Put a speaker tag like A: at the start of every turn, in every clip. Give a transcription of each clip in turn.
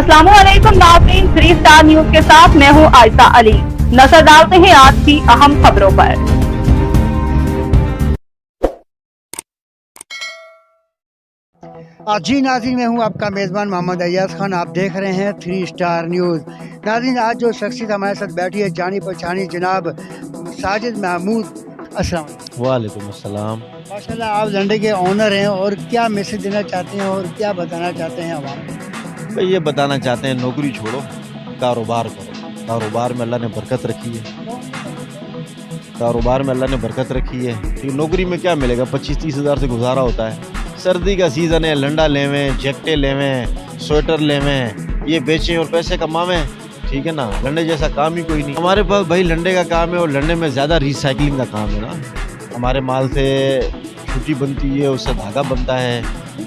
A: अस्सलामुअलैकुम नाज़रीन, 3 star news के साथ मैं हूं आयशा अली। नजर डालते हैं आज की अहम खबरों पर।
B: जी नाज़रीन, मैं हूं आपका मेज़बान मोहम्मद अय्याज खान। आप देख रहे हैं 3 स्टार न्यूज़। नाज़रीन, आज जो शख्सियत हमारे साथ बैठी है, जानी पहचानी जनाब साजिद महमूद। अस्सलाम वालेकुम।
C: वालेकुम अस्सलाम।
B: माशाल्लाह, आप लंडे के ऑनर हैं और क्या मैसेज देना चाहते हैं और क्या बताना चाहते हैं आवाम को?
C: भाई ये बताना चाहते हैं, नौकरी छोड़ो, कारोबार करो। कारोबार में अल्लाह ने बरकत रखी है। कारोबार में अल्लाह ने बरकत रखी है। कि नौकरी में क्या मिलेगा, 25-30 हज़ार से गुजारा होता है। सर्दी का सीज़न है, लंडा लेवें, जैकेटें लेवें, स्वेटर लेवें, ये बेचें और पैसे कमावें। ठीक है ना, लंडे जैसा काम ही कोई नहीं हमारे पास। भाई लंडे का काम है और लंडे में ज़्यादा रिसाइकलिंग का काम है ना। हमारे माल से छुट्टी बनती है, उससे धागा बनता है।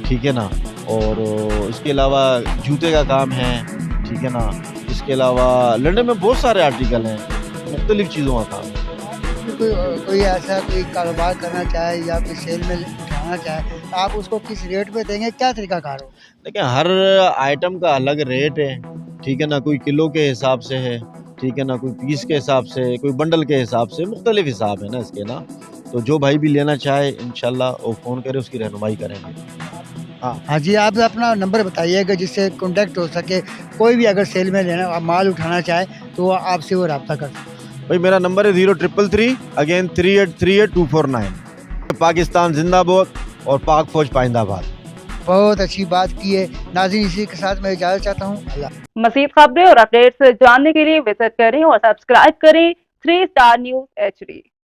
C: ठीक है ना, और इसके अलावा जूते का काम है। ठीक है ना, इसके अलावा लंडन में बहुत सारे आर्टिकल हैं, मुख्तलिफ चीज़ों का काम है।
B: कोई ऐसा कोई कारोबार करना चाहे या कोई सेल में उठाना चाहे तो आप उसको किस रेट पे देंगे, क्या तरीका कार हो?
C: देखिए, हर आइटम का अलग रेट है। ठीक है ना, कोई किलो के हिसाब से है। ठीक है ना, कोई पीस के हिसाब से, कोई बंडल के हिसाब से, मुख्तलिफ हिसाब है ना इसके ना। तो जो भाई भी लेना चाहे इंशाल्लाह वो फ़ोन करे, उसकी रहनुमाई करेंगे।
B: हाँ जी, आप अपना नंबर बताइएगा जिससे कांटेक्ट हो सके। कोई भी अगर सेल में लेना माल उठाना चाहे तो आपसे वो रब्ता कर सकते।
C: भाई मेरा नंबर है 0333 अगेन 3838 पाकिस्तान जिंदाबाद और पाक फौज पाइंदाबाद।
B: बहुत अच्छी बात की है। नाज़रीन, इसी के साथ मैं इजाज़त चाहता हूँ। अल्लाह।
A: मज़ीद खबरें और अपडेट्स जानने के लिए विजिट करें और सब्सक्राइब करें 3 स्टार न्यूज HD।